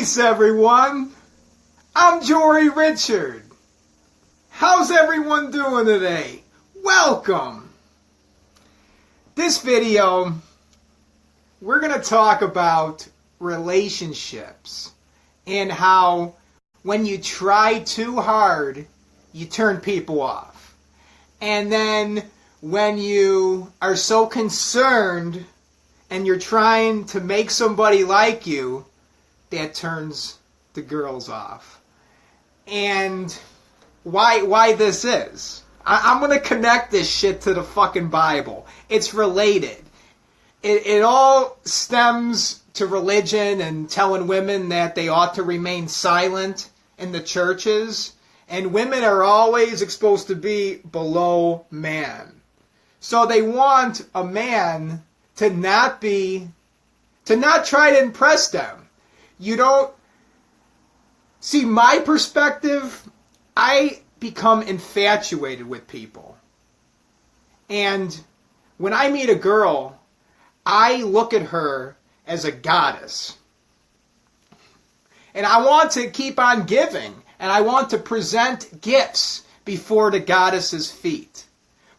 Peace, everyone. I'm Jory Richard. How's everyone doing today? Welcome. This video, we're going to talk about relationships and how when you try too hard, you turn people off. And then when you are so concerned and you're trying to make somebody like you, that turns the girls off. And why this is. I'm going to connect this shit to the fucking Bible. It's related. It all stems to religion and telling women that they ought to remain silent in the churches. And women are always supposed to be below man. So they want a man to not try to impress them. You don't see my perspective. I become infatuated with people. And when I meet a girl, I look at her as a goddess. And I want to keep on giving. And I want to present gifts before the goddess's feet.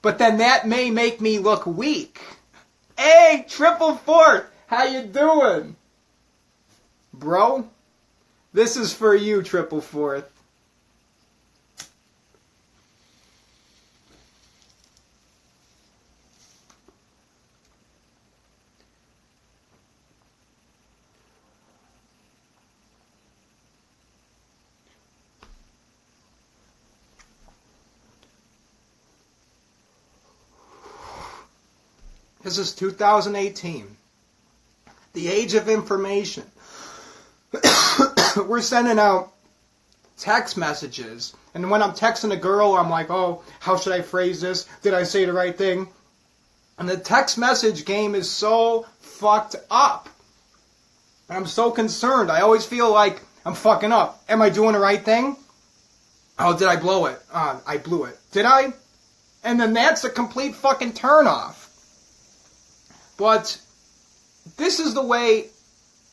But then that may make me look weak. Hey, Triple Fourth, how you doing? Bro, this is for you, Triple Fourth. This is 2018. The age of information. We're sending out text messages. And when I'm texting a girl, I'm like, oh, how should I phrase this? Did I say the right thing? And the text message game is so fucked up. I'm so concerned. I always feel like I'm fucking up. Am I doing the right thing? Oh, did I blow it? I blew it. Did I? And then that's a complete fucking turnoff. But this is the way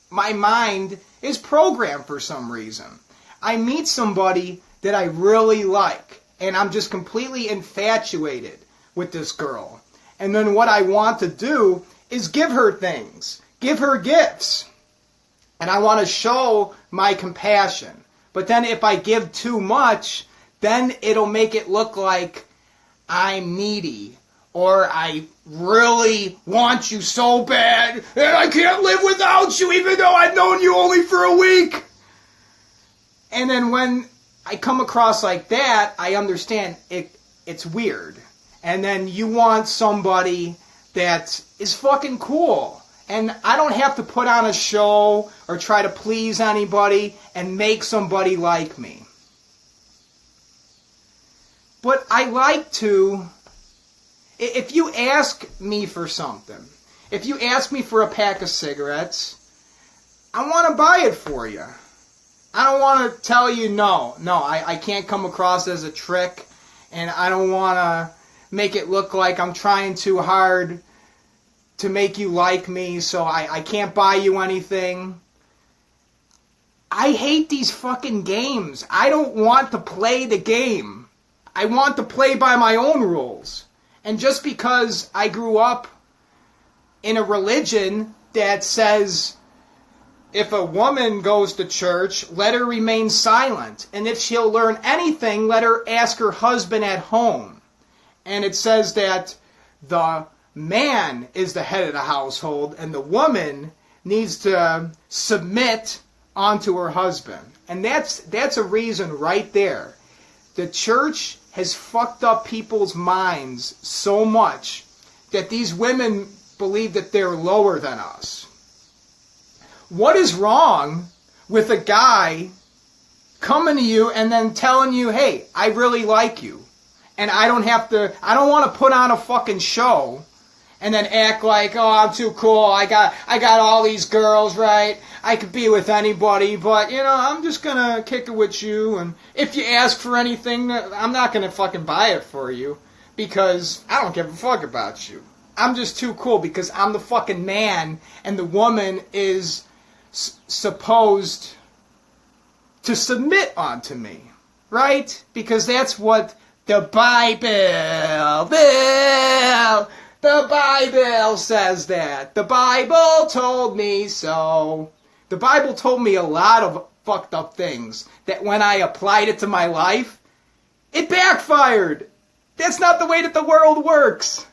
my mind is programmed for some reason. I meet somebody that I really like, and I'm just completely infatuated with this girl. And then what I want to do is give her things, give her gifts. And I want to show my compassion. But then if I give too much, then it'll make it look like I'm needy. Or I really want you so bad, and I can't live without you, even though I've known you only for a week. And then when I come across like that, I understand it's weird. And then you want somebody that is fucking cool. And I don't have to put on a show or try to please anybody and make somebody like me. But I like to... If you ask me for something, if you ask me for a pack of cigarettes, I want to buy it for you. I don't want to tell you no. No, I can't come across as a trick, and I don't want to make it look like I'm trying too hard to make you like me, so I can't buy you anything. I hate these fucking games. I don't want to play the game. I want to play by my own rules. And just because I grew up in a religion that says if a woman goes to church, let her remain silent. And if she'll learn anything, let her ask her husband at home. And it says that the man is the head of the household and the woman needs to submit onto her husband. And that's a reason right there. The church has fucked up people's minds so much that these women believe that they're lower than us. What is wrong with a guy coming to you and then telling you, hey, I really like you. And I don't want to put on a fucking show and then act like, oh, I'm too cool. I got all these girls, right? I could be with anybody, but, I'm just going to kick it with you. And if you ask for anything, I'm not going to fucking buy it for you because I don't give a fuck about you. I'm just too cool because I'm the fucking man and the woman is supposed to submit unto me, right? Because that's what the Bible says that. The Bible told me so. The Bible told me a lot of fucked up things that when I applied it to my life, it backfired. That's not the way that the world works.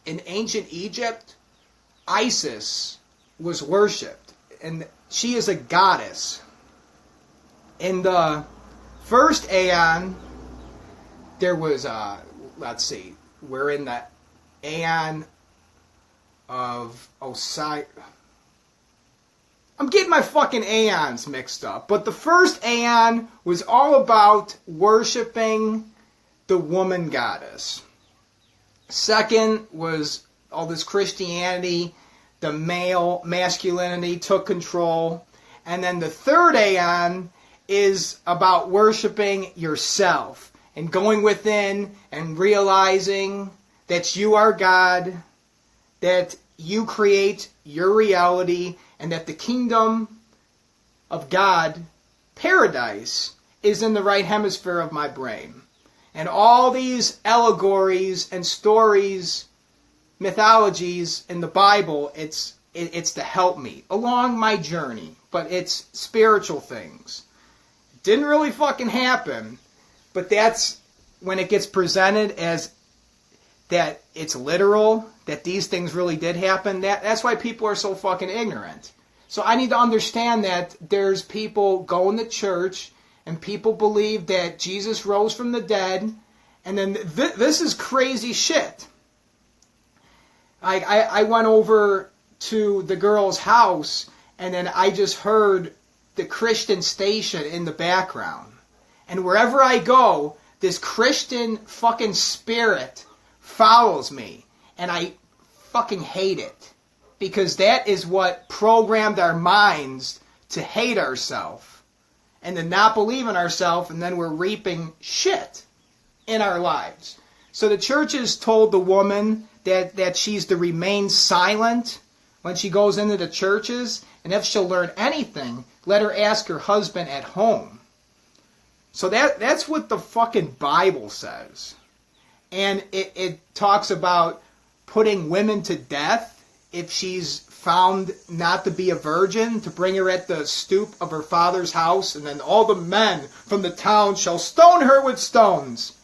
In ancient Egypt, Isis was worshipped, and she is a goddess. In the first Aeon, there was, let's see, we're in the Aeon of Osiris. I'm getting my fucking Aeons mixed up. But the first Aeon was all about worshipping the woman goddess. Second was all this Christianity, the male masculinity took control. And then the third Aeon is about worshiping yourself and going within and realizing that you are God, that you create your reality, and that the kingdom of God, paradise, is in the right hemisphere of my brain. And all these allegories and stories, mythologies in the Bible, it's to help me along my journey. But it's spiritual things. It didn't really fucking happen. But that's when it gets presented as that it's literal, that these things really did happen. That's why people are so fucking ignorant. So I need to understand that there's people going to church and people believe that Jesus rose from the dead, and then this is crazy shit. I went over to the girl's house, and then I just heard the Christian station in the background. And wherever I go, this Christian fucking spirit follows me, and I fucking hate it. Because that is what programmed our minds to hate ourselves. And to not believe in ourselves, and then we're reaping shit in our lives. So the church has told the woman that she's to remain silent when she goes into the churches, and if she'll learn anything, let her ask her husband at home. So that's what the fucking Bible says. And it talks about putting women to death if she's found not to be a virgin, to bring her at the stoop of her father's house, and then all the men from the town shall stone her with stones.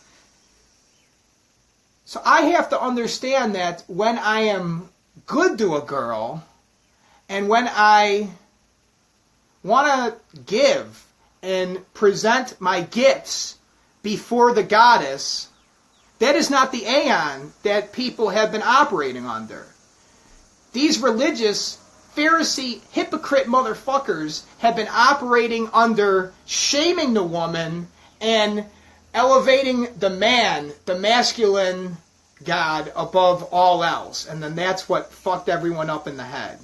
So I have to understand that when I am good to a girl, and when I want to give and present my gifts before the goddess, that is not the aeon that people have been operating under. These religious, Pharisee, hypocrite motherfuckers have been operating under shaming the woman and elevating the man, the masculine God, above all else. And then that's what fucked everyone up in the head.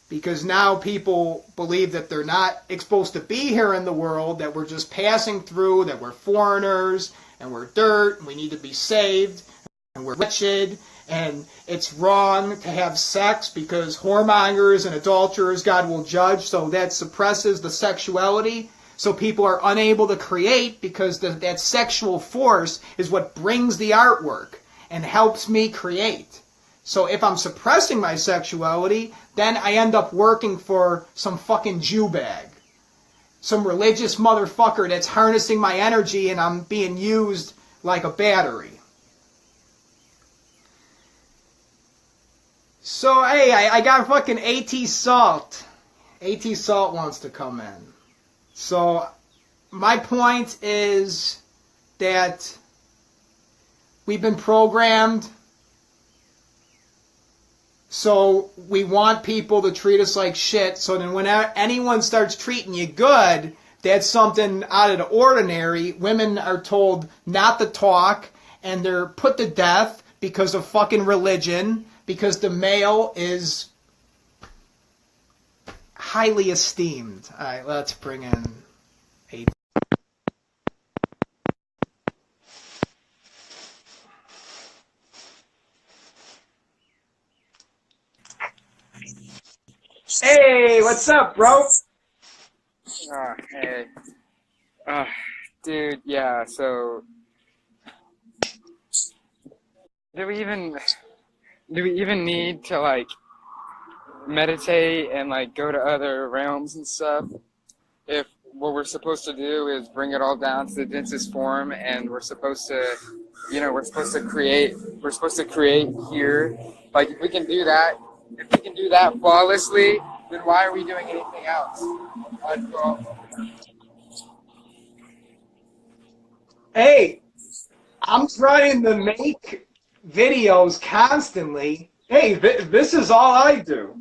Because now people believe that they're not supposed to be here in the world, that we're just passing through, that we're foreigners, and we're dirt, and we need to be saved, and we're wretched, and it's wrong to have sex because whoremongers and adulterers God will judge, so that suppresses the sexuality. So people are unable to create because that sexual force is what brings the artwork and helps me create. So if I'm suppressing my sexuality, then I end up working for some fucking Jew bag. Some religious motherfucker that's harnessing my energy and I'm being used like a battery. So, hey, I got fucking atsalt. Atsalt wants to come in. So, my point is that we've been programmed. So, we want people to treat us like shit. So then when anyone starts treating you good, that's something out of the ordinary. Women are told not to talk, and they're put to death because of fucking religion. Because the male is highly esteemed. All right, let's bring in Hey, what's up, bro? Hey. Uh, Dude, yeah, so do we even do we even need to like meditate and like go to other realms and stuff if what we're supposed to do is bring it all down to the densest form and we're supposed to create here. Like if we can do that flawlessly, then why are we doing anything else? Well, Hey, I'm trying to make videos constantly. Hey, this is all I do.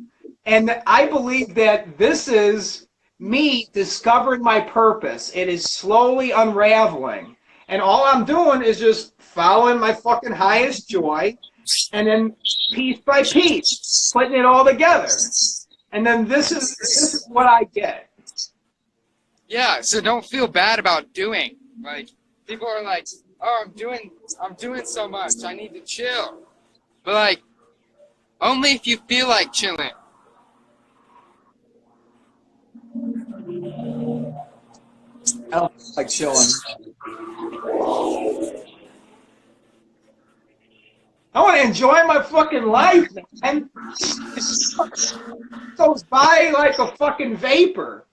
And I believe that this is me discovering my purpose. It is slowly unraveling. And all I'm doing is just following my fucking highest joy and then piece by piece, putting it all together. And then this is what I get. yeah, so don't feel bad about doing. Like people are like, "Oh, I'm doing so much. I need to chill." But like only if you feel like chilling. I don't like chilling. I want to enjoy my fucking life, man. It goes by like a fucking vapor.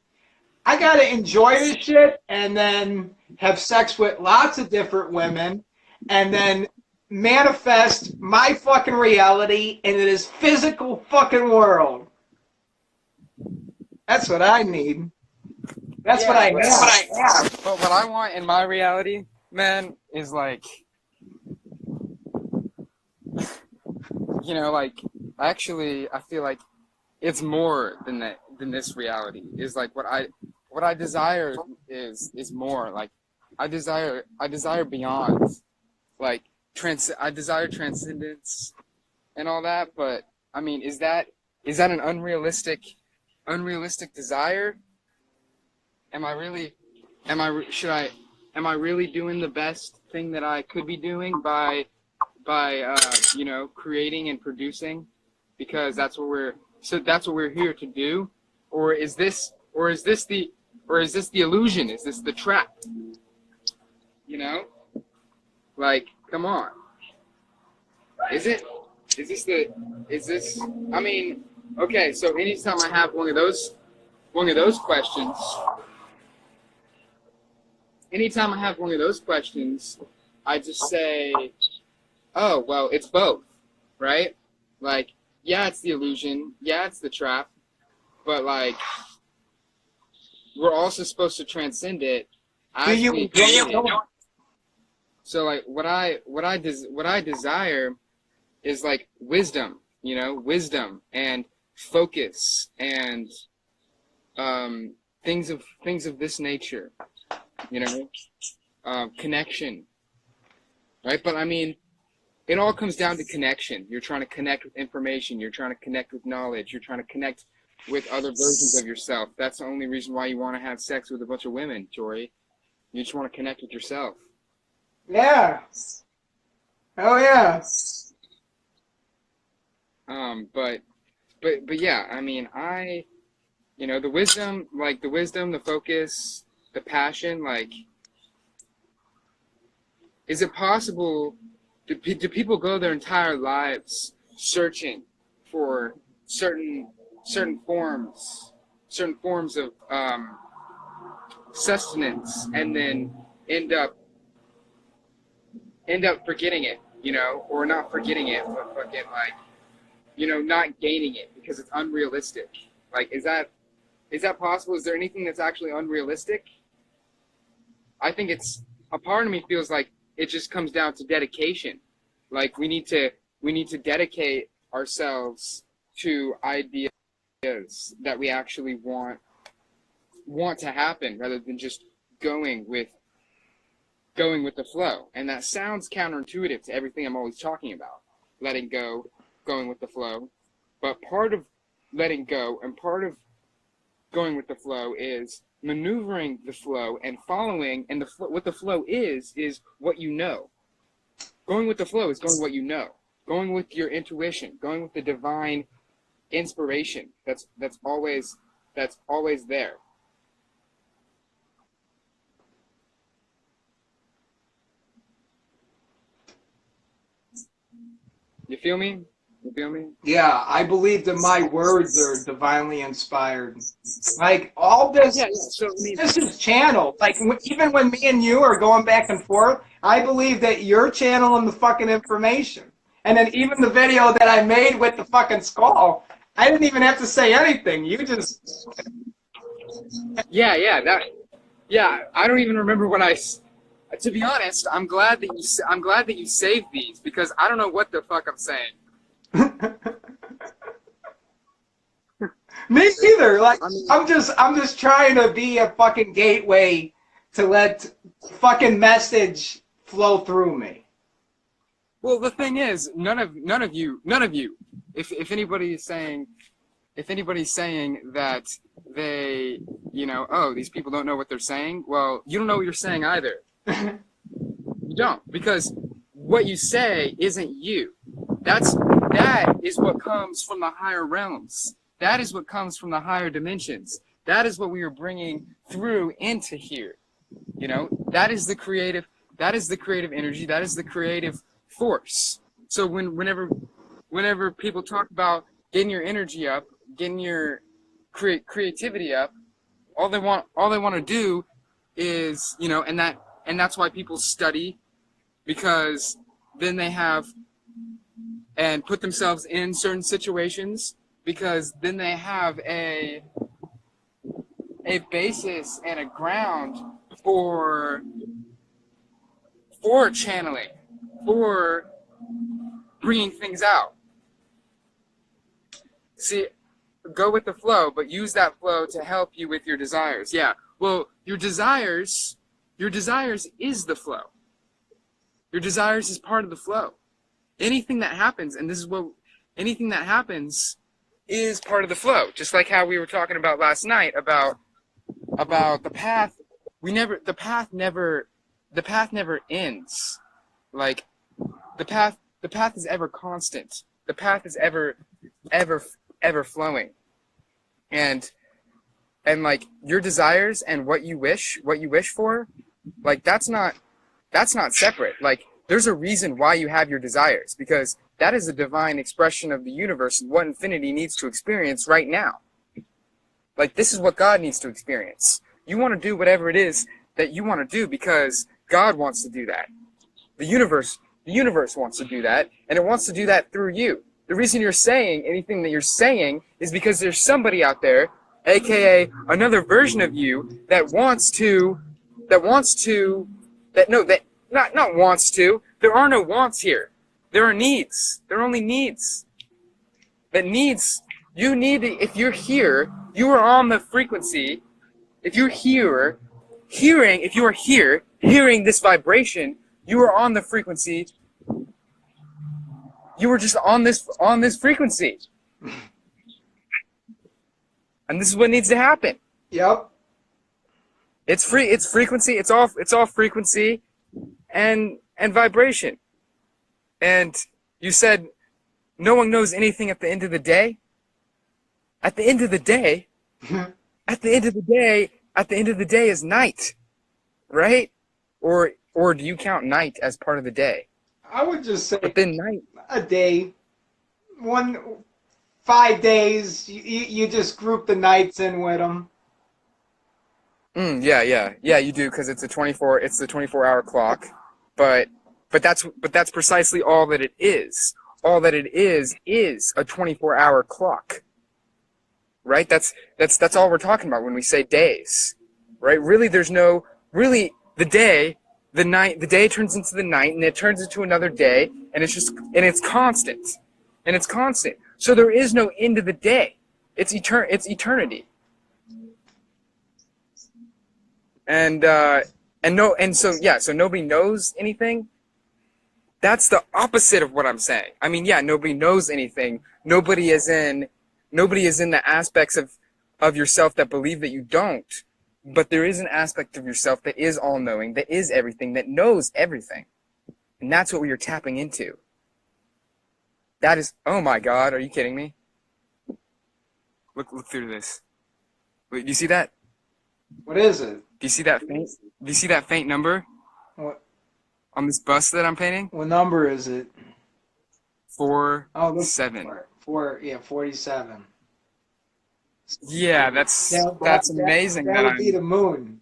I gotta enjoy this shit and then have sex with lots of different women and then manifest my fucking reality into this physical fucking world. That's what I need. That's what I have. That's what I have. But what I want in my reality, man, is like, like actually, I feel like it's more than that, than this reality. Is like what I desire is more. Like I desire beyond. Like I desire transcendence and all that. But I mean, is that an unrealistic desire? Am I really doing the best thing that I could be doing by creating and producing, because that's what we're here to do? Or is this the illusion? Is this the trap? Like, come on. Is this I mean, okay, so anytime I have one of those questions, I just say, oh, well, it's both, right? Like, yeah, it's the illusion, yeah, it's the trap, but like, we're also supposed to transcend it as we create it. So like, what I desire is like wisdom, wisdom and focus and things of this nature, connection, right? But I mean, it all comes down to connection. You're trying to connect with information. You're trying to connect with knowledge. You're trying to connect with other versions of yourself. That's the only reason why you want to have sex with a bunch of women, Tori. You just want to connect with yourself. Yeah. Oh yeah. But yeah, I mean, the wisdom, the focus, the passion, like, is it possible? Do people go their entire lives searching for certain forms of sustenance, and then end up forgetting it, or not forgetting it, but fucking like, not gaining it because it's unrealistic? Like, is that possible? Is there anything that's actually unrealistic? I think a part of me feels like it just comes down to dedication. Like, we need to dedicate ourselves to ideas that we actually want to happen, rather than just going with the flow. And that sounds counterintuitive to everything I'm always talking about. Letting go, going with the flow. But part of letting go and part of going with the flow is maneuvering the flow and following, and what the flow is what you know. Going with the flow is going what you know. Going with your intuition, going with the divine inspiration that's always there. You feel me? You feel me? Yeah, I believe that my words are divinely inspired. Like all this, Yeah. So I mean, this is channeled. Like even when me and you are going back and forth, I believe that you're channeling the fucking information. And then even the video that I made with the fucking skull, I didn't even have to say anything. You just yeah. I don't even remember what I. To be honest, I'm glad that you saved these because I don't know what the fuck I'm saying. Me either. Like I mean, I'm just trying to be a fucking gateway to let fucking message flow through me. well, the thing is, none of you, if anybody's saying that they, oh, these people don't know what they're saying, well, you don't know what you're saying either. You don't, because what you say isn't you. That is what comes from the higher realms. That is what comes from the higher dimensions. That is what we are bringing through into here. That is the creative energy. That is the creative force. So whenever people talk about getting your energy up, getting your creativity up, all they want to do is, and that's why people study, because then they have and put themselves in certain situations, because then they have a basis and a ground for channeling, for bringing things out. See, go with the flow, but use that flow to help you with your desires. Yeah, well, your desires is the flow. Your desires is part of the flow. Anything that happens, anything that happens is part of the flow. Just like how we were talking about last night about the path. The path never ends. Like the path is ever constant. The path is ever flowing. And like your desires and what you wish for, like that's not separate. Like there's a reason why you have your desires, because that is a divine expression of the universe and what infinity needs to experience right now. Like this is what God needs to experience. You want to do whatever it is that you want to do because God wants to do that. The universe wants to do that, and it wants to do that through you. The reason you're saying anything that you're saying is because there's somebody out there, aka another version of you, that not wants to. There are no wants here. There are needs. There are only needs. That needs, you need, if you're here, you are on the frequency. If you're here, hearing this vibration, you are on the frequency. You were just on this frequency. And this is what needs to happen. Yep. It's frequency, it's all frequency and vibration. And you said no one knows anything at the end of the day. At the end of the day, at the end of the day is night, right? Or do you count night as part of the day? I would just say But then night, a day, 5 days. You just group the nights in with them. Yeah, you do, because it's the 24-hour clock. But that's precisely all that it is. All that it is a 24-hour clock. Right? That's all we're talking about when we say days. Right? Really, the day turns into the night, and it turns into another day, and it's constant. And it's constant. So there is no end of the day. It's eternity. So nobody knows anything. That's the opposite of what I'm saying. I mean, yeah, nobody knows anything. Nobody is in the aspects of yourself that believe that you don't. But there is an aspect of yourself that is all-knowing, that is everything, that knows everything. And that's what we are tapping into. That is, oh my God, are you kidding me? Look through this. Wait, do you see that? What is it? Do you see that faint? Do you see that faint number What on this bust that I'm painting? what number is it? 4, Oh, look, 7. yeah, 47. Yeah, that's amazing. That would be the moon.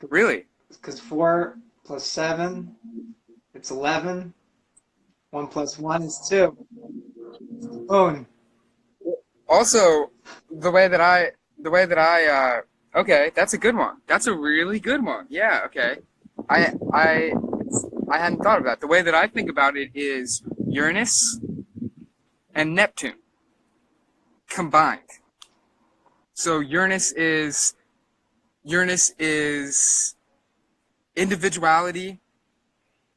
Really? Because 4 plus 7, it's 11. 1 plus 1 is 2. Moon. Also, okay, that's a good one. That's a really good one. Yeah, okay. I hadn't thought of that. The way that I think about it is Uranus and Neptune combined. So Uranus is individuality,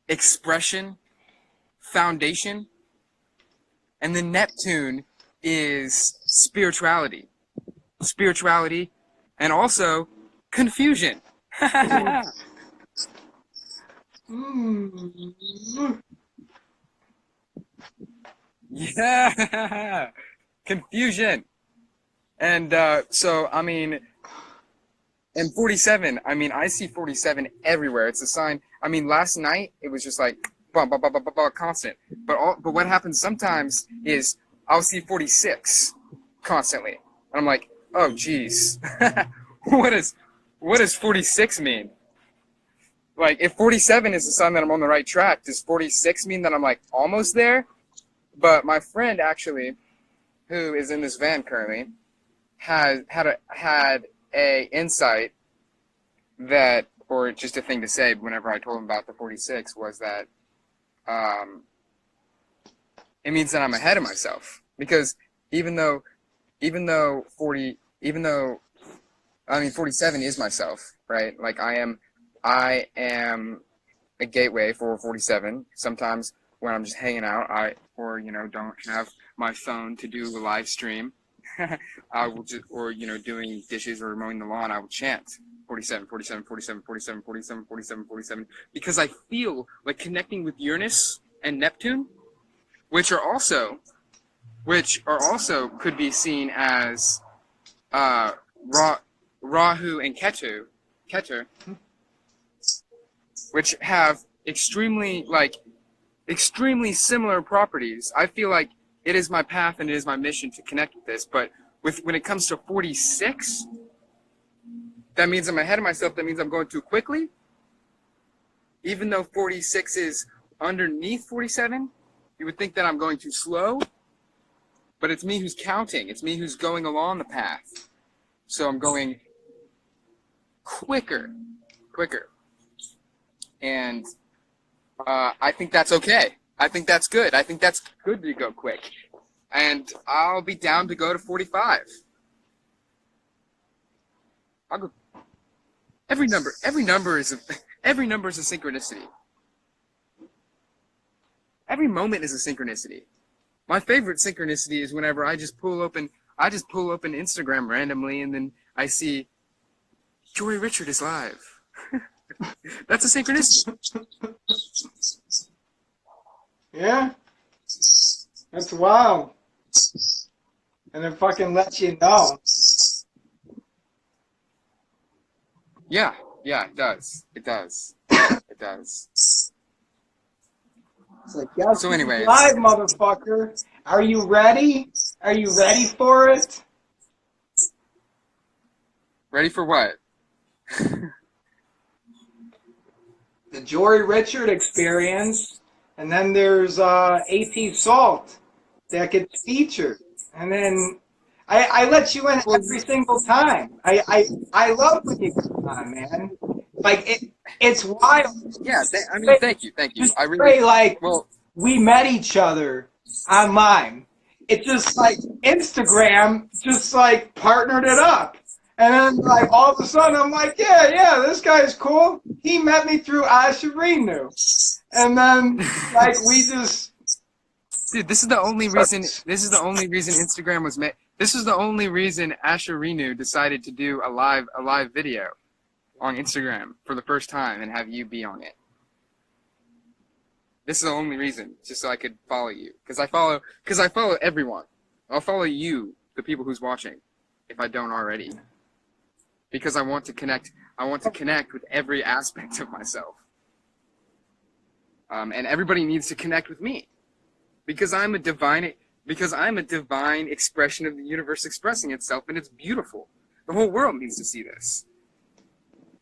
expression, foundation, and then Neptune is spirituality, and also confusion. Yeah, confusion. And so, I mean, and 47, I mean, I see 47 everywhere. It's a sign. I mean, last night, it was just like, bum, bum, bum, bum, bum, bum, constant. But what happens sometimes is I'll see 46 constantly. And I'm like, oh, geez. What does 46 mean? Like, if 47 is the sign that I'm on the right track, does 46 mean that I'm, like, almost there? But my friend, actually, who is in this van currently, had a insight that, or just a thing to say whenever I told him about the 46, was that it means that I'm ahead of myself. Because even though 47 is myself, right? Like I am a gateway for 47. Sometimes when I'm just hanging out, don't have my phone to do a live stream, I will just, doing dishes or mowing the lawn, I will chant 47, 47, 47, 47, 47, 47, 47, because I feel like connecting with Uranus and Neptune, which are also could be seen as Rahu and Ketu, which have extremely similar properties. I feel like it is my path and it is my mission to connect with this. But when it comes to 46, that means I'm ahead of myself. That means I'm going too quickly. Even though 46 is underneath 47, you would think that I'm going too slow. But it's me who's counting. It's me who's going along the path. So I'm going quicker. And I think that's okay. I think that's good. I think that's good to go quick. And I'll be down to go to 45. I'll go. Every number is a synchronicity. Every moment is a synchronicity. My favorite synchronicity is whenever I just pull open Instagram randomly and then I see Jory Richard is live. That's a synchronicity. Yeah, that's wild. And it fucking lets you know. Yeah, it does. It does. It's like, yes, so anyways, live, motherfucker. Are you ready? Are you ready for it? Ready for what? The Jory Richard experience. And then there's atsalt that gets featured. And then I let you in every single time. I love when you come on, man. Like, it's wild. Yeah, thank you. I really, we met each other online. It's just like Instagram just like partnered it up. And then like all of a sudden I'm like, yeah, this guy's cool. He met me through Asherinu. And then like we just dude, this is the only reason Instagram was made. This is the only reason Asherinu decided to do a live video on Instagram for the first time and have you be on it. This is the only reason, just so I could follow you, because I follow everyone. I'll follow you, the people who's watching, if I don't already. Because I want to connect with every aspect of myself. And everybody needs to connect with me. Because I'm a divine expression of the universe expressing itself, and it's beautiful. The whole world needs to see this.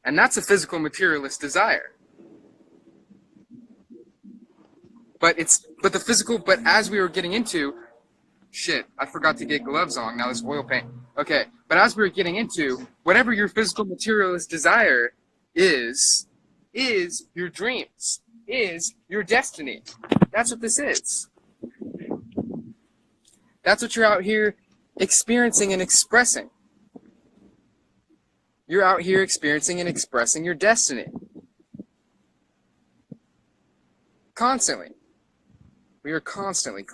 And that's a physical materialist desire. But as we were getting into, shit, I forgot to get gloves on, now this oil paint. Okay, but as we were getting into, whatever your physical materialist desire is your dreams, is your destiny. That's what this is. That's what you're out here experiencing and expressing. You're out here experiencing and expressing your destiny. Constantly. We are constantly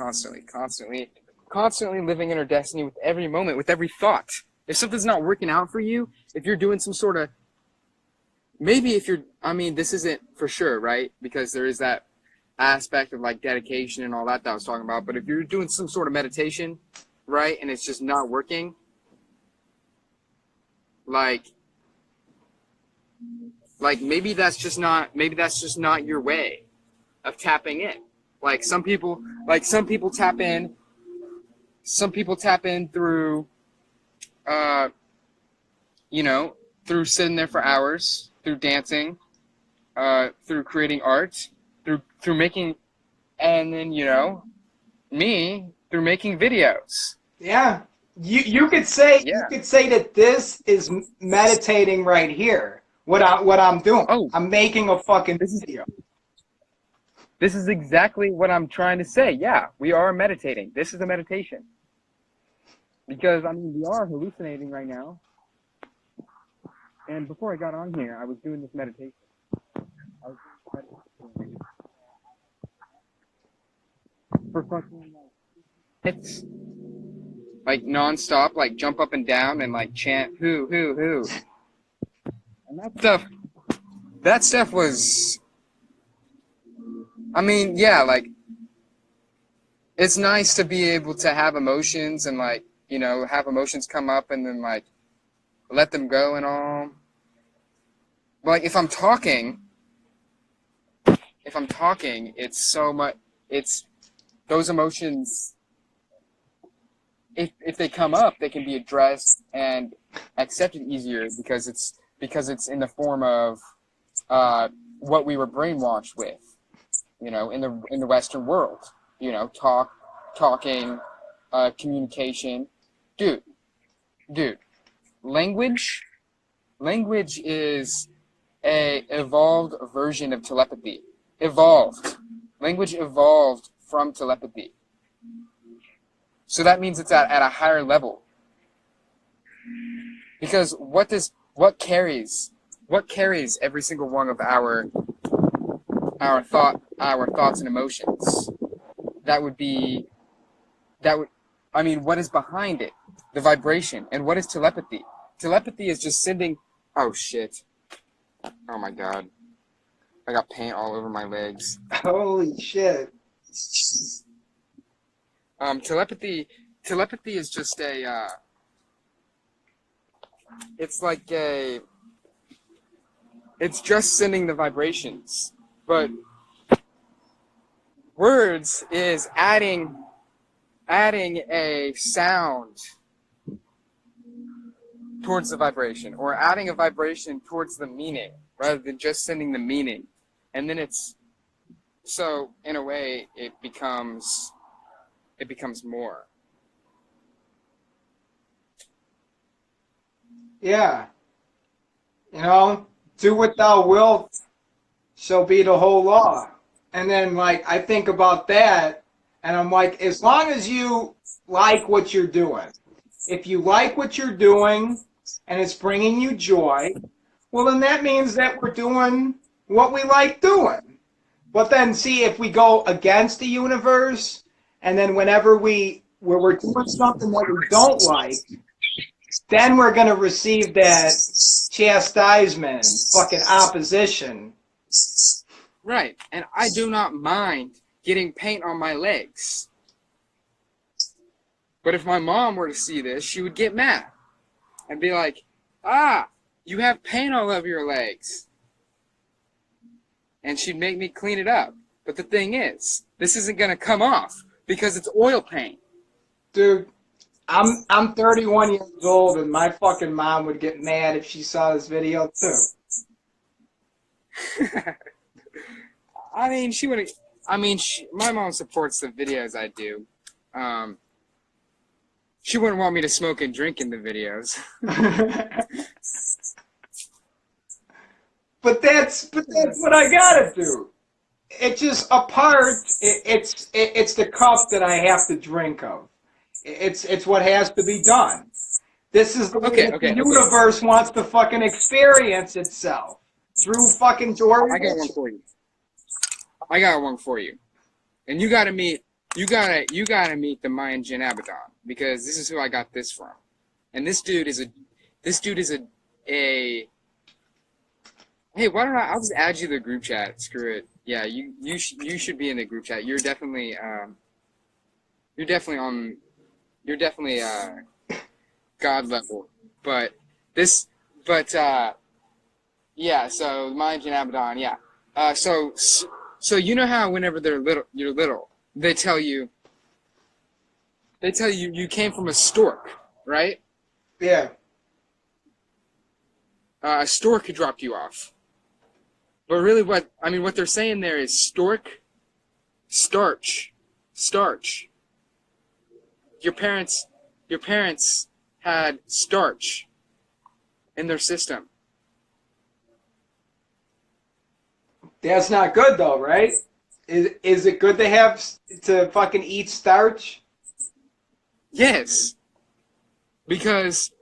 living in our destiny with every moment, with every thought. If something's not working out for you, if you're doing some sort of, this isn't for sure, right? Because there is that aspect of like dedication and all that I was talking about. But if you're doing some sort of meditation, right, and it's just not working, like maybe that's just not your way of tapping in. Like some people tap in through through sitting there for hours, through dancing, through creating art, through making, and then me through making videos. Yeah. You could say that this is meditating right here. What I'm doing. Oh, I'm making a fucking video. This is exactly what I'm trying to say. Yeah, we are meditating. This is a meditation. Because, we are hallucinating right now. And before I got on here, I was doing this meditation. For fucking, it's like non-stop, like jump up and down and like chant, who. And that stuff was... it's nice to be able to have emotions and have emotions come up and then let them go and all. But if I'm talking, it's so much, it's those emotions, if they come up, they can be addressed and accepted easier because it's in the form of what we were brainwashed with. In the Western world, talking, communication, dude, language is a evolved version of telepathy. Language evolved from telepathy. So that means it's at a higher level. Because what carries every single one of our thoughts and emotions? What is behind it? The vibration. And what is telepathy? Telepathy is just sending, oh shit. Oh my god. I got paint all over my legs. Holy shit. Telepathy is just it's just sending the vibrations. But words is adding a sound towards the vibration, or adding a vibration towards the meaning, rather than just sending the meaning. And then so in a way it becomes more. Yeah. Do what thou wilt, shall be the whole law. And then I think about that and I'm like, as long as you like what you're doing, if you like what you're doing and it's bringing you joy, well then that means that we're doing what we like doing. But then see, if we go against the universe and then whenever we're doing something that we don't like, then we're going to receive that chastisement, fucking opposition. Right, and I do not mind getting paint on my legs. But if my mom were to see this, she would get mad and be like, you have paint all over your legs. And she'd make me clean it up. But the thing is, this isn't going to come off because it's oil paint. Dude, I'm 31 years old, and my fucking mom would get mad if she saw this video too. I mean, she would. I mean, my mom supports the videos I do. She wouldn't want me to smoke and drink in the videos. But that's what I gotta do. It's just a part. It's the cup that I have to drink of. It's what has to be done. This is the way the universe wants to fucking experience itself through fucking Jordan. I got one for you. I got one for you, and you gotta meet the Mayan Jin Abaddon, because this is who I got this from, and this dude is a hey, why don't I'll just add you to the group chat. Screw it. Yeah, you should be in the group chat. You're definitely God level. Yeah, so Mayan Jin Abaddon, yeah. So you know how whenever you're little, they tell you you came from a stork, right? Yeah. A stork could drop you off. But really what they're saying there is stork, starch. Your parents had starch in their system. That's not good though, right? Is it good to fucking eat starch? Yes. Because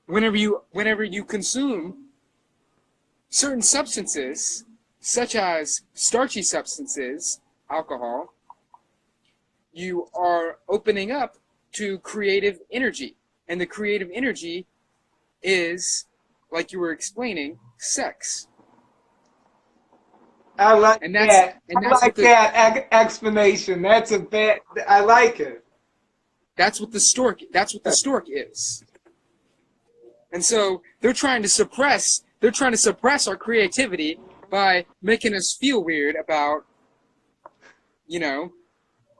whenever you consume certain substances, such as starchy substances, alcohol, you are opening up to creative energy. And the creative energy is, like you were explaining, sex. I like that. I like that explanation. That's a bit. I like it. That's what the stork is. And so they're trying to suppress our creativity by making us feel weird about,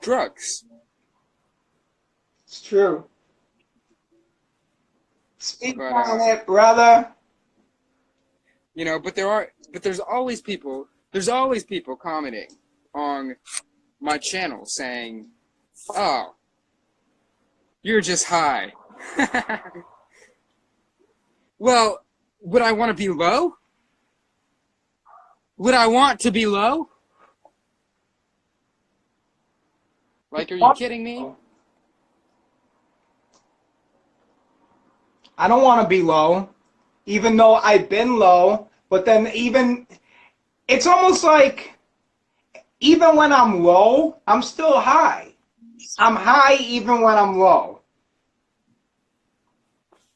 drugs. It's true. Speak on it, brother. But there's always people commenting on my channel saying, "Oh, you're just high." Well, would I want to be low? Would I want to be low? Like, are you kidding me? I don't want to be low, even though I've been low. But then it's almost like even when I'm low, I'm still high. I'm high even when I'm low.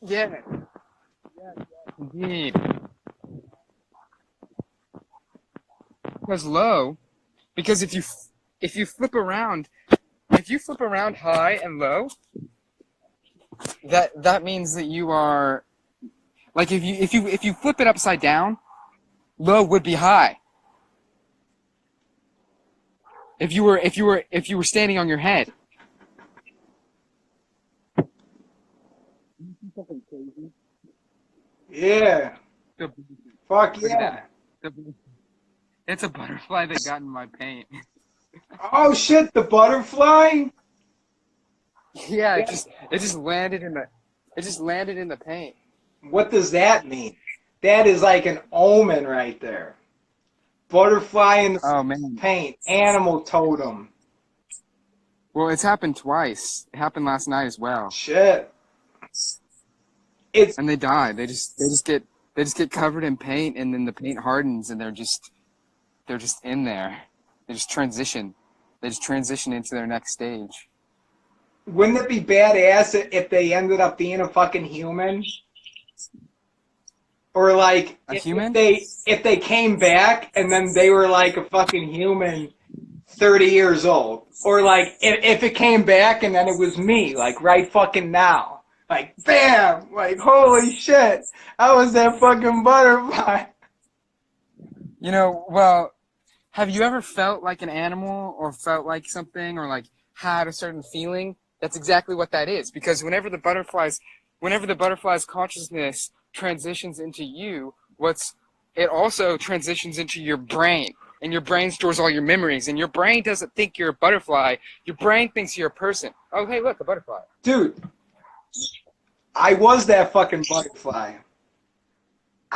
Yeah. Indeed. Because if you flip around high and low, that means that you are, like, if you flip it upside down, low would be high. If you were standing on your head. Yeah. Fuck yeah. It's a butterfly that got in my paint. Oh shit, the butterfly? Yeah, it just landed in the paint. What does that mean? That is like an omen right there. Butterfly in the paint, animal totem. Well, it's happened twice. It happened last night as well. Shit. And they die. They just get covered in paint, and then the paint hardens, and they're just in there. They just transition into their next stage. Wouldn't it be badass if they ended up being a fucking human? Or like a human? If they came back and then they were like a fucking human 30 years old. Or like if it came back and then it was me, like right fucking now. Like bam! Like holy shit! I was that fucking butterfly. You know, well, have you ever felt like an animal or felt like something or like had a certain feeling? That's exactly what that is. Because whenever the butterfly's consciousness transitions into you, it also transitions into your brain. And your brain stores all your memories. And your brain doesn't think you're a butterfly. Your brain thinks you're a person. Oh, hey, look, a butterfly. Dude, I was that fucking butterfly.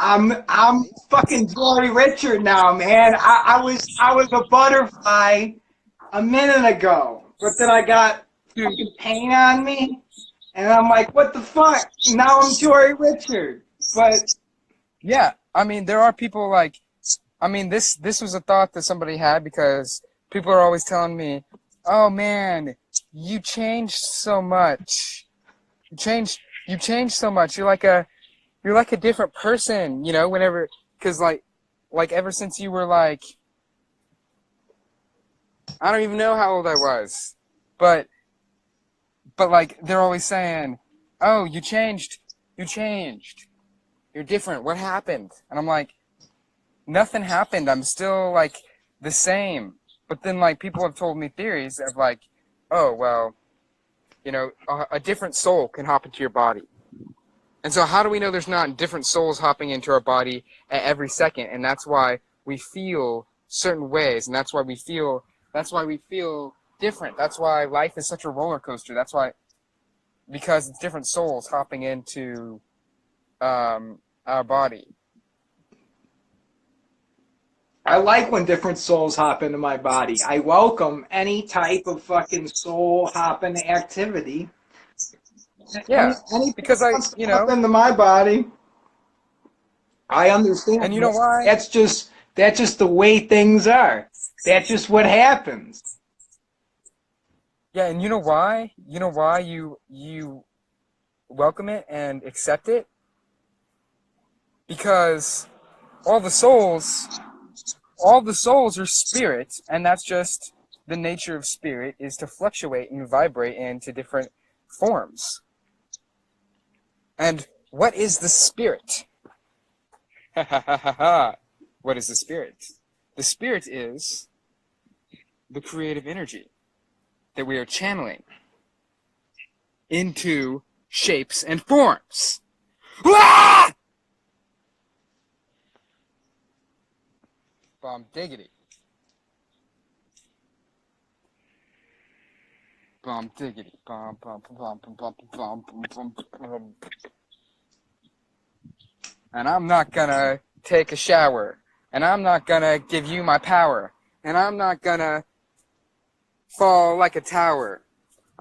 I'm fucking Jory Richard now, man. I was a butterfly a minute ago, but then I got fucking paint on me, and I'm like, what the fuck? Now I'm Jory Richard. But yeah, I mean, there are people like, I mean, this was a thought that somebody had because people are always telling me, oh man, you changed so much. You changed so much. You're like a different person, you know, whenever, because like ever since you were like, I don't even know how old I was, but like they're always saying, oh, you changed, you're different, what happened? And I'm like, nothing happened, I'm still like the same. But then like people have told me theories of like, oh, well, you know, a different soul can hop into your body. And so how do we know there's not different souls hopping into our body at every second? And that's why we feel certain ways, and that's why we feel different. That's why life is such a roller coaster. That's why, because it's different souls hopping into our body. I like when different souls hop into my body. I welcome any type of fucking soul hopping activity. Yeah, Any because you know, into my body. I understand. And you know why? That's just the way things are. That's just what happens. Yeah, and you know why? You know why you welcome it and accept it? Because all the souls are spirit, and that's just the nature of spirit, is to fluctuate and vibrate into different forms. And what is the spirit? Ha ha ha ha ha. What is the spirit? The spirit is the creative energy that we are channeling into shapes and forms. Ah! Bomb diggity. Bomb diggity. Bomb, bomb, bomb, bomb, bomb, bomb, bomb, bomb. And I'm not gonna take a shower. And I'm not gonna give you my power. And I'm not gonna fall like a tower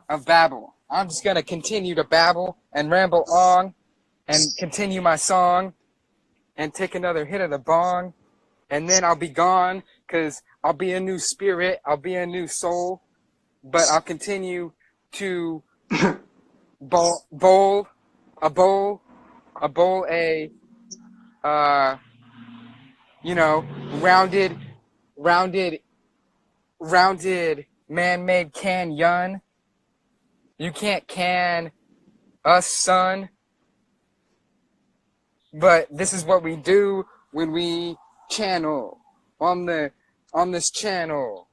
of Babel. I'm just gonna continue to babble and ramble on and continue my song and take another hit of the bong. And then I'll be gone, because I'll be a new spirit, I'll be a new soul, but I'll continue to bowl a you know, rounded man-made canyon. You can't can us, son. But this is what we do when we channel on this channel,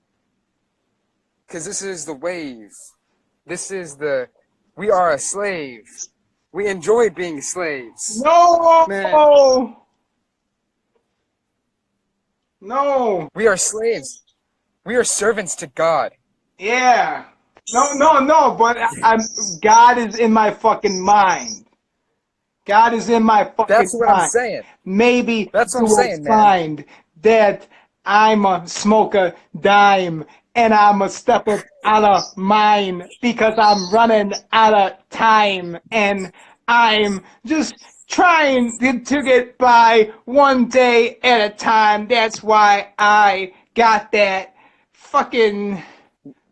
because this is the wave. We are a slave. We enjoy being slaves. No, man. No. We are slaves. We are servants to God. Yeah. No. But God is in my fucking mind. God is in my fucking mind. That's what I'm saying. Maybe that's what I'm saying, find man. That I'm a smoker dime and I'm a step up out of mine because I'm running out of time and I'm just trying to get by one day at a time. That's why I got that fucking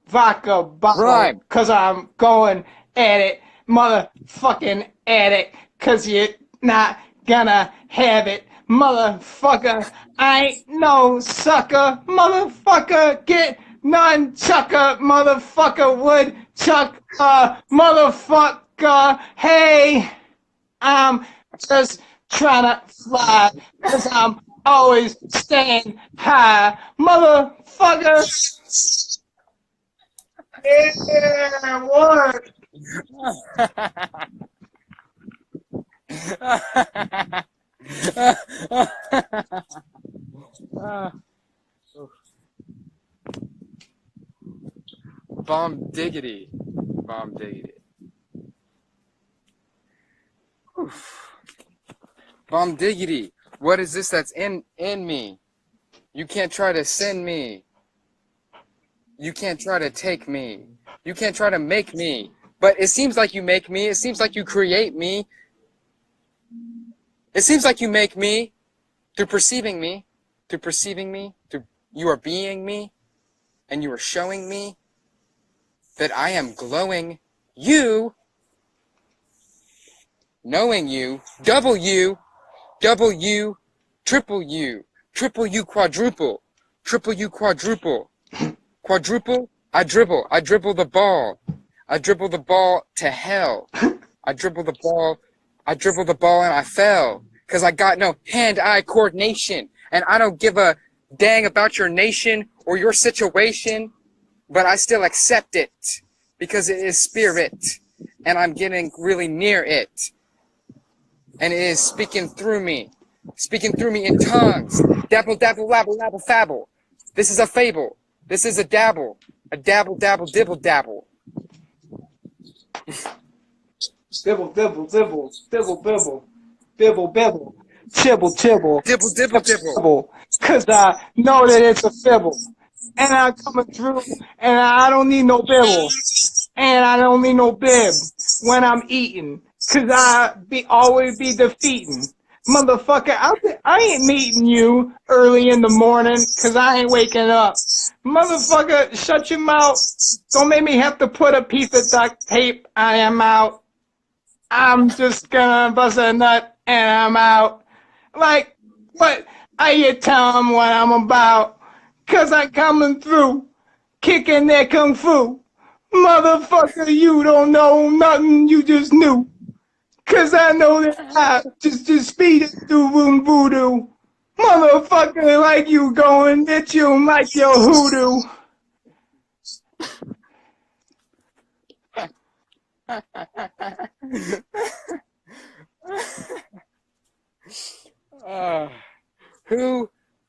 vodka bottle, because I'm going at it, motherfucking at it. 'Cause you're not gonna have it, motherfucker. I ain't no sucker, motherfucker. Get Nunchucker, motherfucker, woodchuck, motherfucker. Hey, I'm just trying to fly, 'cause I'm always staying high, motherfucker. Yeah, what? Bomb diggity. Bomb diggity. Oof. Bomb diggity. What is this that's in me? You can't try to send me. You can't try to take me. You can't try to make me. But it seems like you make me. It seems like you create me. It seems like you make me through perceiving me. Through perceiving me. Through you are being me. And you are showing me that I am glowing you. Knowing you. Double U. Double U. Triple U. Triple U quadruple. Triple U quadruple. Quadruple, I dribble the ball. I dribble the ball to hell. I dribble the ball and I fell. 'Cause I got no hand-eye coordination. And I don't give a dang about your nation or your situation. But I still accept it. Because it is spirit. And I'm getting really near it. And it is speaking through me. Speaking through me in tongues. Dabble, dabble, labble, labble, fabble. This is a fable. This is a dabble. A dabble, dabble, dibble, dabble. Dibble, dibble, dibble, dibble, bibble, bibble, bibble, chibble, chibble, Dibble, dibble, dibble. dibble. 'Cause I know that it's a fibble. And I'm coming through, and I don't need no bibble. And I don't need no bib when I'm eating. 'Cause I always be defeating. Motherfucker, I ain't meeting you early in the morning 'cause I ain't waking up. Motherfucker, shut your mouth. Don't make me have to put a piece of duct tape. I am out. I'm just gonna bust a nut and I'm out. Like, what? You tell them what I'm about. 'Cause I'm coming through, kicking that kung fu. Motherfucker, you don't know nothing, you just knew. 'Cause I know that I just speed it through voodoo. Motherfucker, like you going, that you like your hoodoo.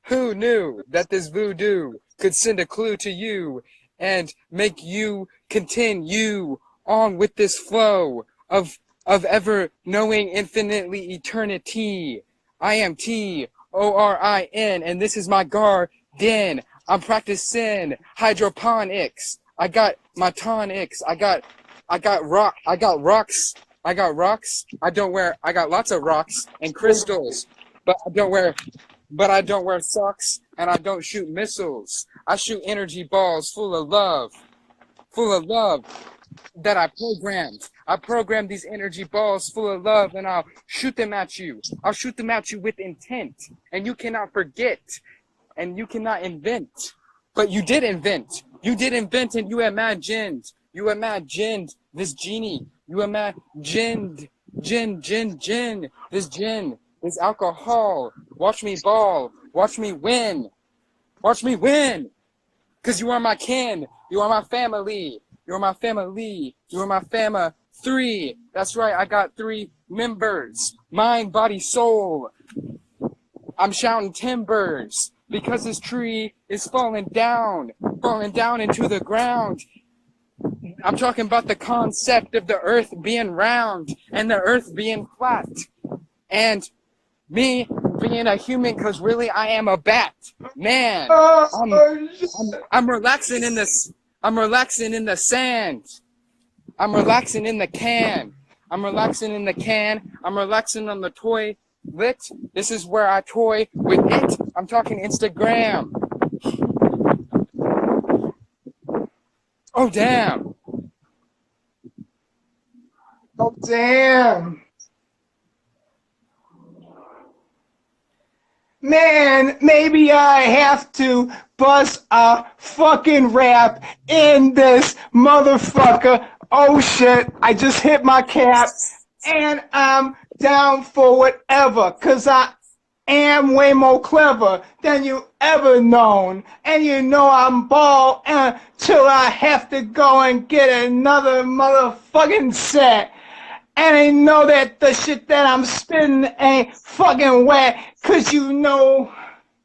Who knew that this voodoo could send a clue to you and make you continue on with this flow of ever knowing infinitely eternity. I am T-O-R-I-N, and this is my garden. I'm practicing hydroponics. I got my tonics. I got rocks. I got lots of rocks and crystals, but I don't wear socks, and I don't shoot missiles. I shoot energy balls full of love that I programmed. I programmed these energy balls full of love, and I'll shoot them at you. I'll shoot them at you with intent, and you cannot forget, and you cannot invent. But you did invent. You did invent, and you imagined. You imagined this genie. You imagined this alcohol. Watch me ball. Watch me win. Watch me win. 'Cause you are my kin. You are my family. You are my family. You are my fama. 3. That's right. I got 3 members. Mind, body, soul. I'm shouting timbers. Because this tree is falling down into the ground. I'm talking about the concept of the earth being round and the earth being flat. And me being a human, because really I am a bat. Man, I'm relaxing in this. I'm relaxing in the sand. I'm relaxing in the can. I'm relaxing in the can. I'm relaxing on the toilet. This is where I toy with it. I'm talking Instagram. Oh, damn. Oh, damn. Man, maybe I have to bust a fucking rap in this motherfucker. Oh shit, I just hit my cap and I'm down for whatever, cause I am way more clever than you ever known. And you know I'm ball until I have to go and get another motherfucking set. And I know that the shit that I'm spitting ain't fucking wet, cause you know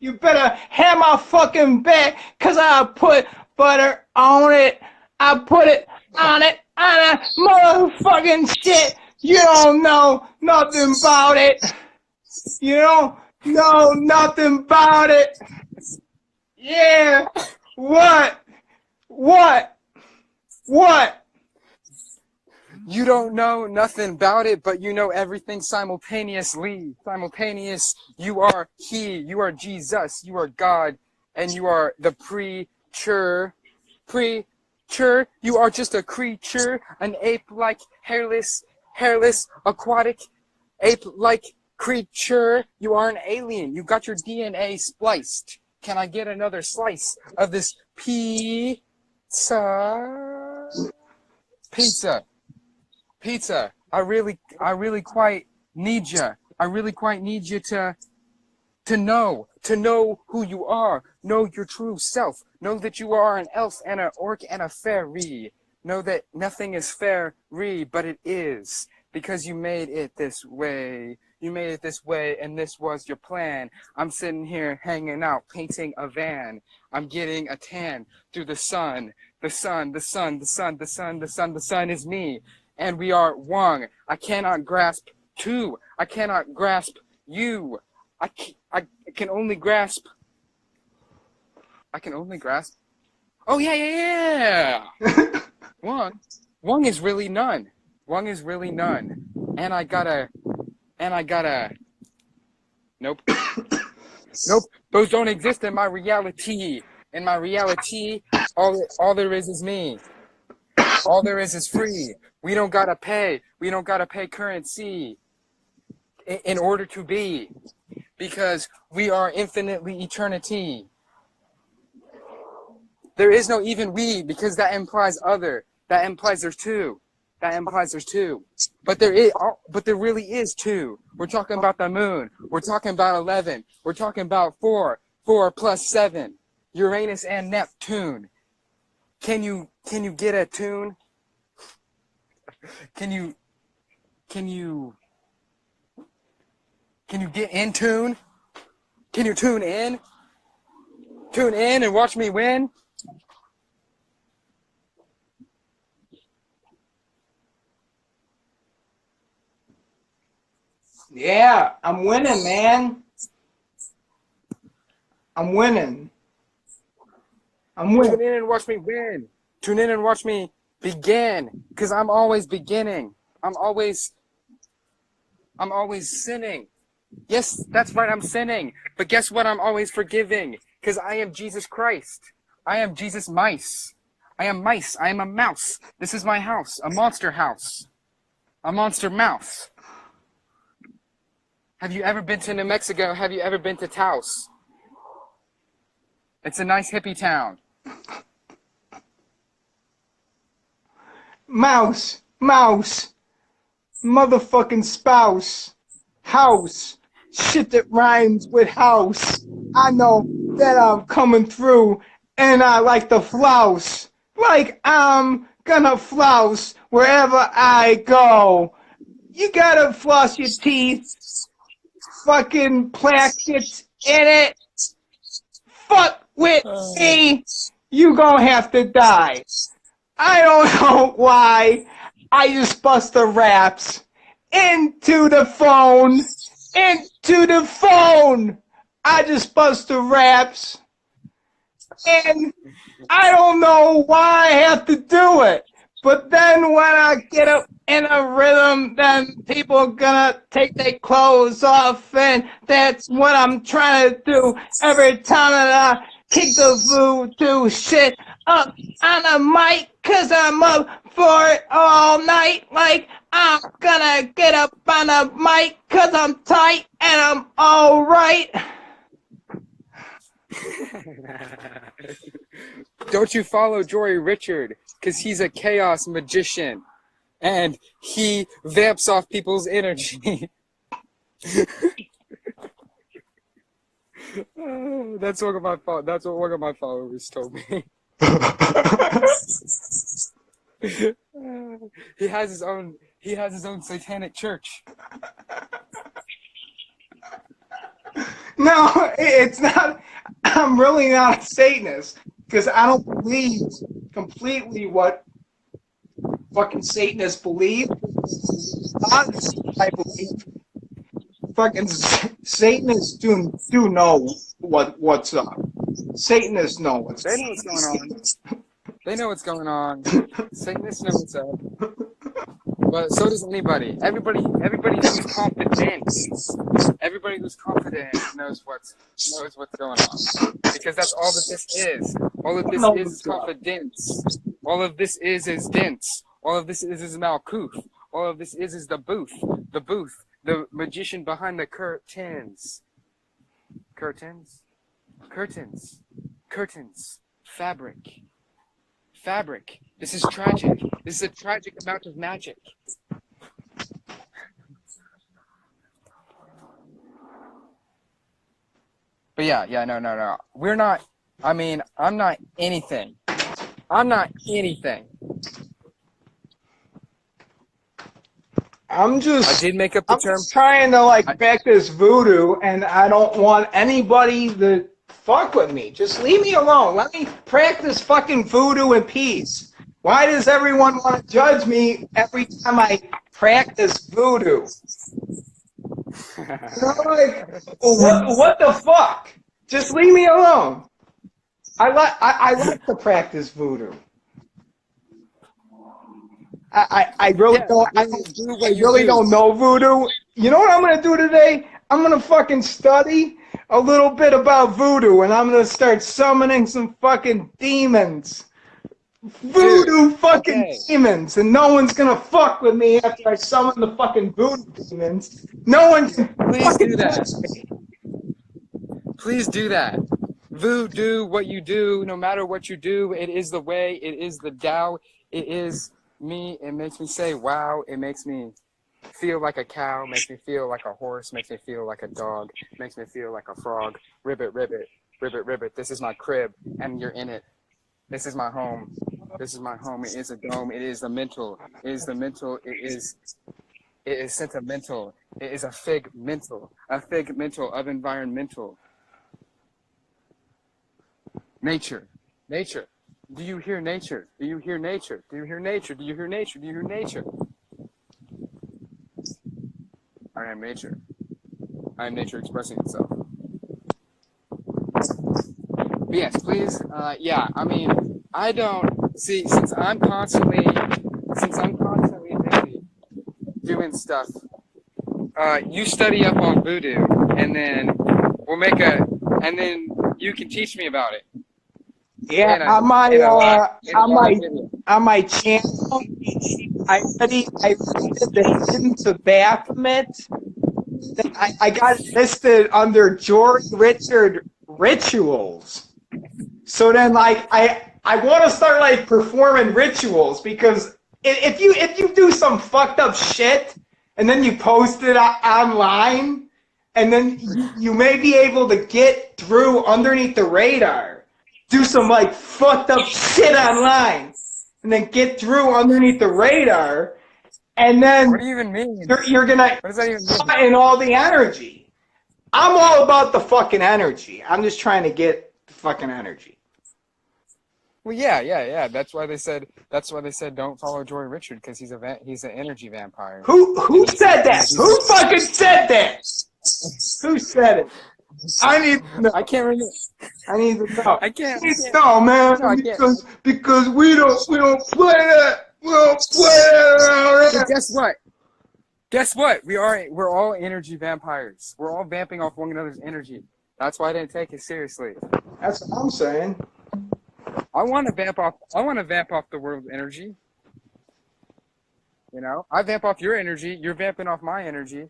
you better have my fucking back, cause I put butter on it. I put it on it, on a motherfucking shit. You don't know nothing about it. You don't know nothing about it. Yeah. What? What? What? You don't know nothing about it, but you know everything simultaneously. Simultaneous, you are He, you are Jesus, you are God, and you are the preacher. Preacher, you are just a creature, an ape-like, hairless, aquatic, ape-like creature. You are an alien. You got your DNA spliced. Can I get another slice of this pizza? Pizza, I really quite need you. I really quite need you to know who you are. Know your true self. Know that you are an elf and an orc and a fairy. Know that nothing is fairy, but it is. Because you made it this way. You made it this way, and this was your plan. I'm sitting here hanging out, painting a van. I'm getting a tan through the sun. The sun is me. And we are one. I cannot grasp two. I cannot grasp you. I can only grasp. Oh yeah. One is really none. And I gotta. Nope. Nope. Those don't exist in my reality. In my reality, all there is me. All there is free. We don't gotta pay. We don't gotta pay currency in order to be, because we are infinitely eternity. There is no even we, because that implies other. That implies there's two. But there really is two. We're talking about the moon. We're talking about 11. We're talking about 4. 4 plus 7. Uranus and Neptune. Can you get a tune? Can you get in tune? Can you tune in? Tune in and watch me win? Yeah, I'm winning, man. I'm winning. Tune in and watch me win. Tune in and watch me begin, because I'm always beginning. I'm always sinning. Yes, that's right, I'm sinning. But guess what? I'm always forgiving, because I am Jesus Christ. I am Jesus Mice. I am mice. I am a mouse. This is my house, a monster house. A monster mouse. Have you ever been to New Mexico? Have you ever been to Taos? It's a nice hippie town. Mouse, motherfucking spouse, house, shit that rhymes with house. I know that I'm coming through, and I like to flouse, like I'm gonna flouse wherever I go. You gotta floss your teeth, fucking plastics in it. Fuck with me, you gonna have to die. I don't know why. I just bust the raps into the phone. I just bust the raps. And I don't know why I have to do it. But then when I get up in a rhythm, then people are gonna take their clothes off. And that's what I'm trying to do every time that I kick the voodoo shit up on the mic, 'cause I'm up for it all night. Like I'm gonna get up on the mic 'cause I'm tight and I'm alright. Don't you follow Jory Richard? Because he's a chaos magician. And he vamps off people's energy. That's what one of my followers told me. He has his own satanic church. No, it's not. I'm really not a Satanist because I don't believe completely what fucking Satanists believe. Honestly, I believe fucking Satanists do know what's up. Satanists know what's up. They know what's going on. They know what's going on. Satanists know what's up. But so does anybody. Everybody who's confident. Everybody who's confident knows what's going on. Because that's all that this is. All of this is confidence. All of this is dense. All of this is Malkuth. All of this is the booth. The booth. The magician behind the curtains. Curtains? Curtains. Curtains. Fabric. Fabric. This is tragic. This is a tragic amount of magic. But yeah, no. We're not, I mean, I'm not anything. I'm not anything. I did make up the term. I'm trying to practice voodoo, and I don't want anybody to fuck with me. Just leave me alone. Let me practice fucking voodoo in peace. Why does everyone want to judge me every time I practice voodoo? What the fuck? Just leave me alone. I like to practice voodoo. I really don't know voodoo. You know what I'm gonna do today? I'm gonna fucking study a little bit about voodoo, and I'm gonna start summoning some fucking demons. Voodoo demons, and no one's gonna fuck with me after I summon the fucking voodoo demons. No one can fucking touch me. Please do that. Voodoo, what you do, no matter what you do, it is the way, it is the Tao, it is me. It makes me say wow. It makes me feel like a cow, makes me feel like a horse, makes me feel like a dog, makes me feel like a frog. Ribbit, ribbit, ribbit, ribbit. This is my crib, and you're in it. This is my home. This is my home. It is a dome. It is the mental. It is the mental. It is sentimental. It is a figmental of environmental. Nature. Nature. Do you hear nature? Do you hear nature? Do you hear nature? Do you hear nature? Do you hear nature? I am nature. I am nature expressing itself. But yes, please. Yeah, I mean, I don't see, since I'm constantly busy doing stuff. You study up on voodoo, and then and then you can teach me about it. Yeah, on my channel, I did the Hidden Baphomet. I got listed under George Richard Rituals. So then, I want to start performing rituals, because if you do some fucked up shit and then you post it online, and then you may be able to get through underneath the radar. Do some fucked up shit online, and then get through underneath the radar, and then what do you even mean? You're gonna what does that even mean? In all the energy. I'm all about the fucking energy. I'm just trying to get the fucking energy. Well, yeah. That's why they said don't follow Jory Richard, because he's an energy vampire. Who said that? Who fucking said that? Who said it? I need to know. I can't remember. I need to know. I can't. No, man. No, because we don't play that. We don't play that around here. Guess what? We're all energy vampires. We're all vamping off one another's energy. That's why I didn't take it seriously. That's what I'm saying. I want to vamp off the world's energy. You know, I vamp off your energy. You're vamping off my energy.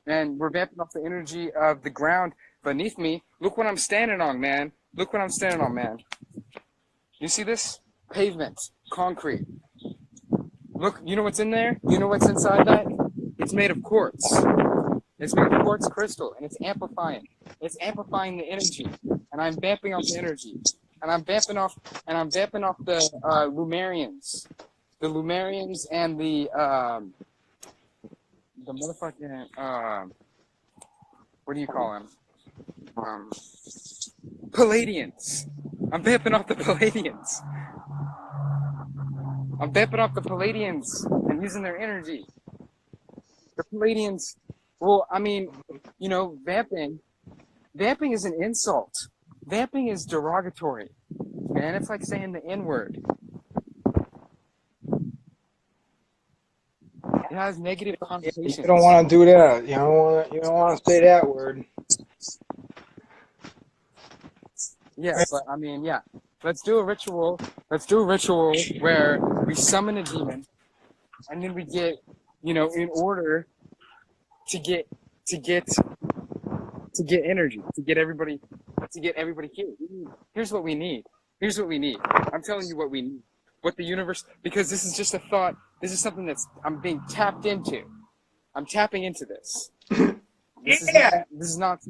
And we're vamping off the energy of the ground beneath me, look what I'm standing on, man. Look what I'm standing on, man. You see this? Pavement, concrete. Look, you know what's in there? You know what's inside that? It's made of quartz. It's made of quartz crystal, and it's amplifying. It's amplifying the energy, and I'm vamping off the energy, and I'm vamping off the Lumerians, and the motherfucking what do you call them? Palladians. I'm vamping off the Palladians. I'm vamping off the Palladians and using their energy. The Palladians, well, I mean, you know, vamping is an insult. Vamping is derogatory. Man, it's like saying the N-word. It has negative connotations. You don't want to do that. You don't want to say that word. Yeah, but I mean, yeah. Let's do a ritual. Let's do a ritual where we summon a demon, and then we get, you know, in order to get energy, to get everybody here. Here's what we need. Here's what we need. I'm telling you what we need. What the universe, because this is just a thought. This is something I'm being tapped into. I'm tapping into this. This is not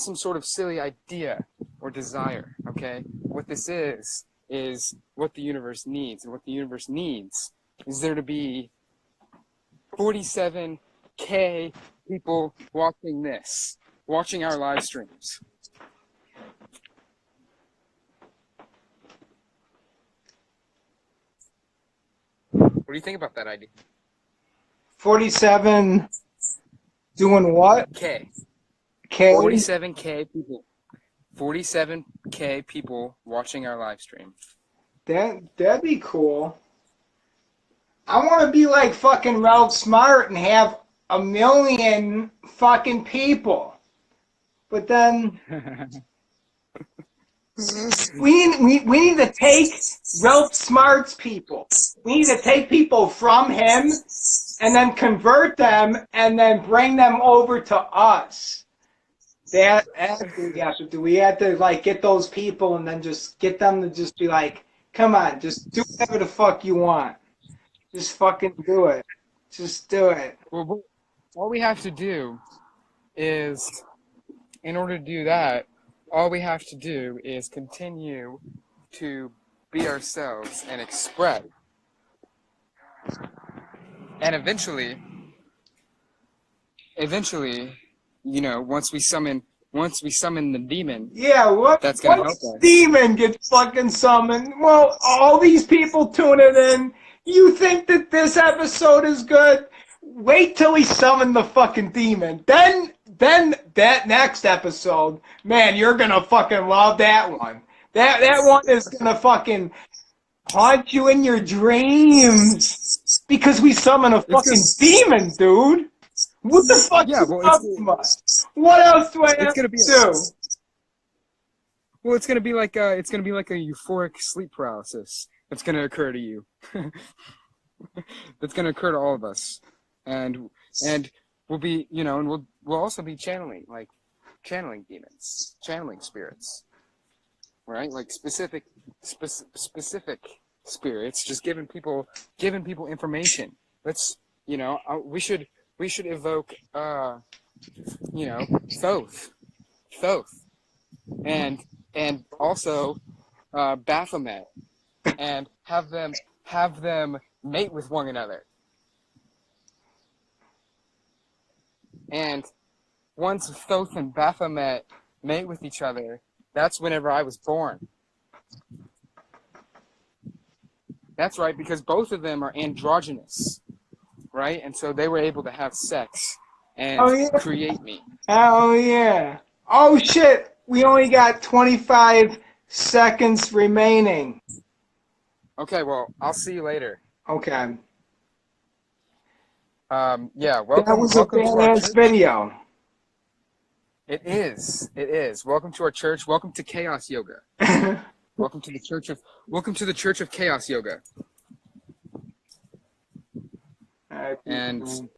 some sort of silly idea or desire, okay? What this is what the universe needs. And what the universe needs is there to be 47K people watching our live streams. What do you think about that idea? 47 doing what? K. 47K people. 47K people watching our live stream. That'd be cool. I want to be like fucking Ralph Smart and have 1 million fucking people. But then we need to take Ralph Smart's people. We need to take people from him and then convert them and then bring them over to us. That's what we have to do. We have to like get those people and then just get them to just be like, come on, just do whatever the fuck you want. Just fucking do it. Just do it. Well, all we have to do is, in order to do that, all we have to do is continue to be ourselves and express. And eventually, you know, once we summon the demon, yeah, that's gonna help us. Demon gets fucking summoned. Well, all these people tuning in. You think that this episode is good? Wait till we summon the fucking demon. Then that next episode, man, you're gonna fucking love that one. That one is gonna fucking haunt you in your dreams because we summon a fucking demon, dude. What the fuck you talking about? What else do I have to do? Well, it's gonna be like a euphoric sleep paralysis that's gonna occur to you. That's gonna occur to all of us, and we'll be, you know, and we'll also be channeling demons, channeling spirits, right? Like specific spirits, just giving people information. Let's, you know, we should evoke, you know, Thoth, and also Baphomet, and have them mate with one another. And once Thoth and Baphomet mate with each other, that's whenever I was born. That's right, because both of them are androgynous, right? And so they were able to have sex and create me. Oh, yeah. Oh, shit. We only got 25 seconds remaining. Okay, well, I'll see you later. Okay. Yeah, welcome. That was a badass video. It is. Welcome to our church. Welcome to Chaos Yoga. Welcome to the Church of Chaos Yoga. And